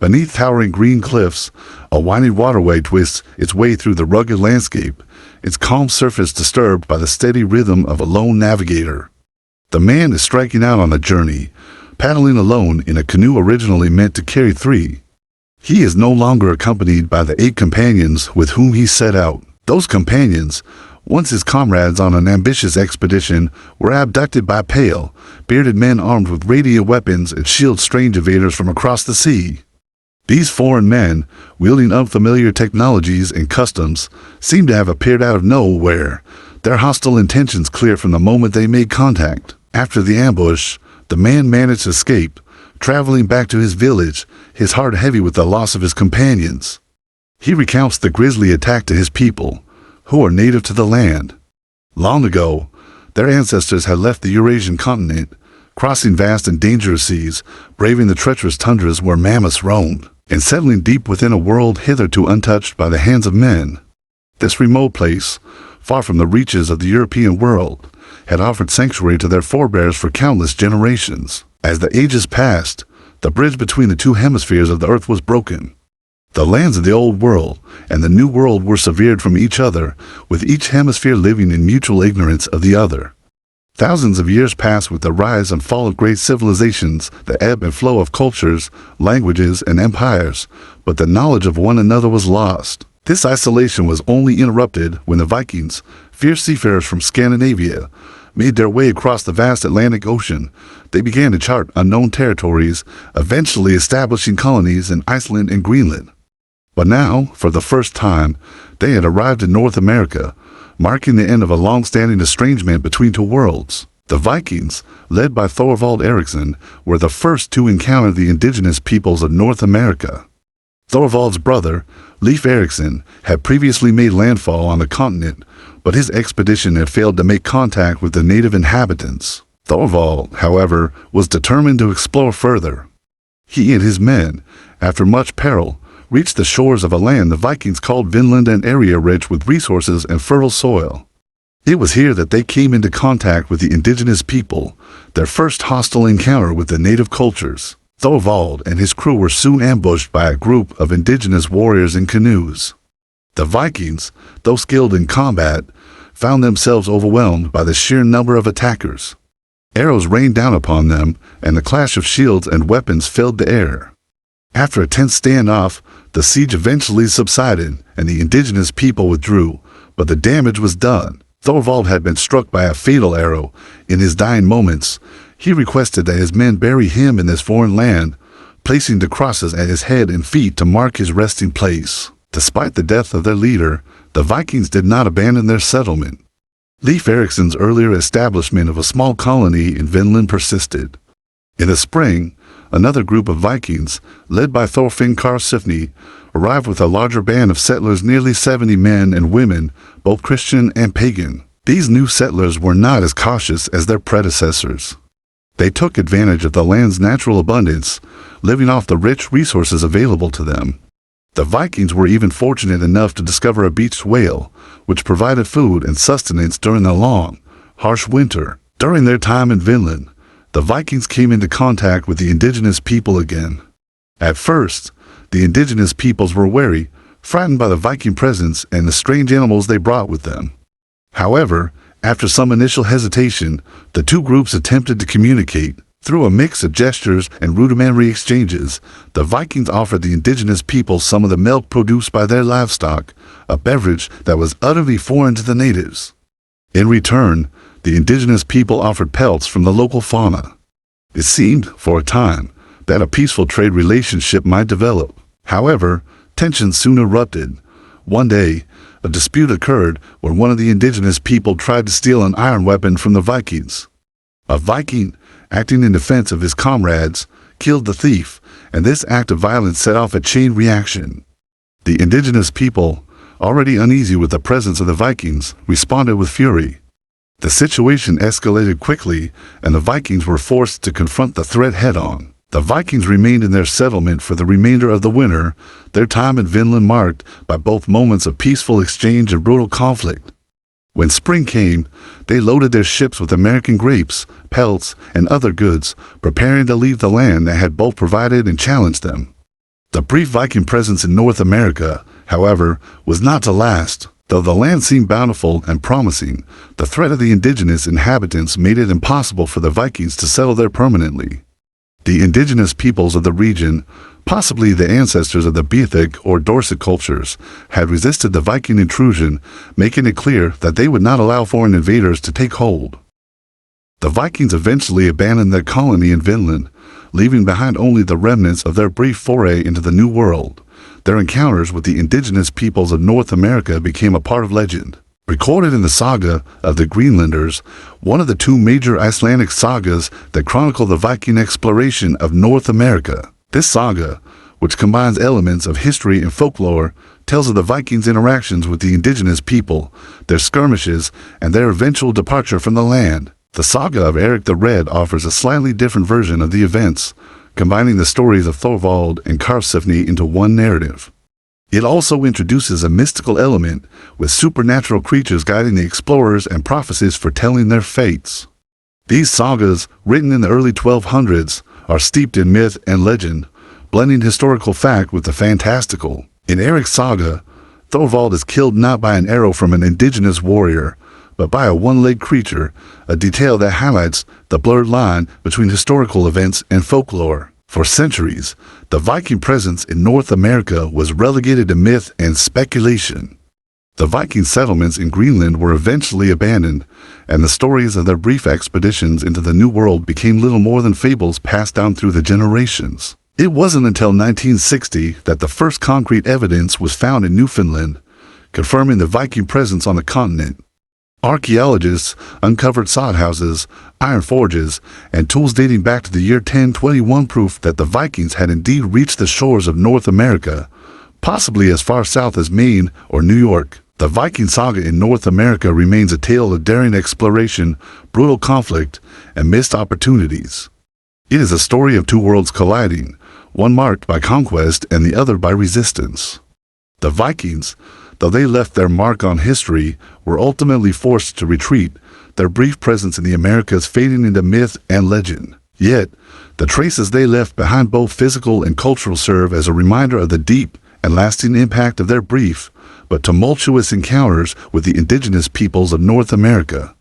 Beneath towering green cliffs, a winding waterway twists its way through the rugged landscape, its calm surface disturbed by the steady rhythm of a lone navigator. The man is striking out on a journey, paddling alone in a canoe originally meant to carry 3. He is no longer accompanied by the 8 companions with whom he set out. Those companions, once his comrades on an ambitious expedition, were abducted by pale, bearded men armed with radiant weapons and shield strange invaders from across the sea. These foreign men, wielding unfamiliar technologies and customs, seem to have appeared out of nowhere, their hostile intentions clear from the moment they made contact. After the ambush, the man managed to escape, traveling back to his village, his heart heavy with the loss of his companions. He recounts the grisly attack to his people, who are native to the land. Long ago, their ancestors had left the Eurasian continent, crossing vast and dangerous seas, braving the treacherous tundras where mammoths roamed, and settling deep within a world hitherto untouched by the hands of men. This remote place, far from the reaches of the European world, had offered sanctuary to their forebears for countless generations. As the ages passed, the bridge between the 2 hemispheres of the earth was broken. The lands of the Old World and the New World were severed from each other, with each hemisphere living in mutual ignorance of the other. Thousands of years passed with the rise and fall of great civilizations, the ebb and flow of cultures, languages, and empires, but the knowledge of one another was lost. This isolation was only interrupted when the Vikings, fierce seafarers from Scandinavia, made their way across the vast Atlantic Ocean. They began to chart unknown territories, eventually establishing colonies in Iceland and Greenland. But now, for the first time, they had arrived in North America, marking the end of a long-standing estrangement between 2 worlds. The Vikings, led by Leif Erikson, were the first to encounter the indigenous peoples of North America. Thorvald's brother, Leif Erikson, had previously made landfall on the continent, but his expedition had failed to make contact with the native inhabitants. Thorvald, however, was determined to explore further. He and his men, after much peril, reached the shores of a land the Vikings called Vinland, an area rich with resources and fertile soil. It was here that they came into contact with the indigenous people, their first hostile encounter with the native cultures. Thorvald and his crew were soon ambushed by a group of indigenous warriors in canoes. The Vikings, though skilled in combat, found themselves overwhelmed by the sheer number of attackers. Arrows rained down upon them, and the clash of shields and weapons filled the air. After a tense standoff, the siege eventually subsided, and the indigenous people withdrew, but the damage was done. Thorvald had been struck by a fatal arrow. In his dying moments, he requested that his men bury him in this foreign land, placing the crosses at his head and feet to mark his resting place. Despite the death of their leader, the Vikings did not abandon their settlement. Leif Erikson's earlier establishment of a small colony in Vinland persisted. In the spring, another group of Vikings, led by Thorfinn Karlsefni, arrived with a larger band of settlers, nearly 70 men and women, both Christian and pagan. These new settlers were not as cautious as their predecessors. They took advantage of the land's natural abundance, living off the rich resources available to them. The Vikings were even fortunate enough to discover a beached whale, which provided food and sustenance during the long, harsh winter. During their time in Vinland, the Vikings came into contact with the indigenous people again. At first, the indigenous peoples were wary, frightened by the Viking presence and the strange animals they brought with them. However, after some initial hesitation, the 2 groups attempted to communicate. Through a mix of gestures and rudimentary exchanges, the Vikings offered the indigenous people some of the milk produced by their livestock, a beverage that was utterly foreign to the natives. In return, the indigenous people offered pelts from the local fauna. It seemed, for a time, that a peaceful trade relationship might develop. However, tensions soon erupted. One day, a dispute occurred where one of the indigenous people tried to steal an iron weapon from the Vikings. A Viking, acting in defense of his comrades, killed the thief, and this act of violence set off a chain reaction. The indigenous people, already uneasy with the presence of the Vikings, responded with fury. The situation escalated quickly, and the Vikings were forced to confront the threat head-on. The Vikings remained in their settlement for the remainder of the winter, their time in Vinland marked by both moments of peaceful exchange and brutal conflict. When spring came, they loaded their ships with American grapes, pelts, and other goods, preparing to leave the land that had both provided and challenged them. The brief Viking presence in North America, however, was not to last. Though the land seemed bountiful and promising, the threat of the indigenous inhabitants made it impossible for the Vikings to settle there permanently. The indigenous peoples of the region, possibly the ancestors of the Beothic or Dorset cultures, had resisted the Viking intrusion, making it clear that they would not allow foreign invaders to take hold. The Vikings eventually abandoned their colony in Vinland, leaving behind only the remnants of their brief foray into the New World. Their encounters with the indigenous peoples of North America became a part of legend. Recorded in the saga of the Greenlanders, one of the two major Icelandic sagas that chronicle the Viking exploration of North America. This saga, which combines elements of history and folklore, tells of the Vikings' interactions with the indigenous people, their skirmishes, and their eventual departure from the land. The saga of Eric the Red offers a slightly different version of the events, combining the stories of Thorvald and Karlsefni into one narrative. It also introduces a mystical element, with supernatural creatures guiding the explorers and prophecies foretelling their fates. These sagas, written in the early 1200s, are steeped in myth and legend, blending historical fact with the fantastical. In Eric's saga, Thorvald is killed not by an arrow from an indigenous warrior, but by a one-legged creature, a detail that highlights the blurred line between historical events and folklore. For centuries, the Viking presence in North America was relegated to myth and speculation. The Viking settlements in Greenland were eventually abandoned, and the stories of their brief expeditions into the New World became little more than fables passed down through the generations. It wasn't until 1960 that the first concrete evidence was found in Newfoundland, confirming the Viking presence on the continent. Archaeologists uncovered sod houses, iron forges, and tools dating back to the year 1021, proof that the Vikings had indeed reached the shores of North America, possibly as far south as Maine or New York. The Viking saga in North America remains a tale of daring exploration, brutal conflict, and missed opportunities. It is a story of two worlds colliding, one marked by conquest and the other by resistance. The Vikings, though they left their mark on history, were ultimately forced to retreat, their brief presence in the Americas fading into myth and legend. Yet, the traces they left behind, both physical and cultural, serve as a reminder of the deep and lasting impact of their brief but tumultuous encounters with the indigenous peoples of North America.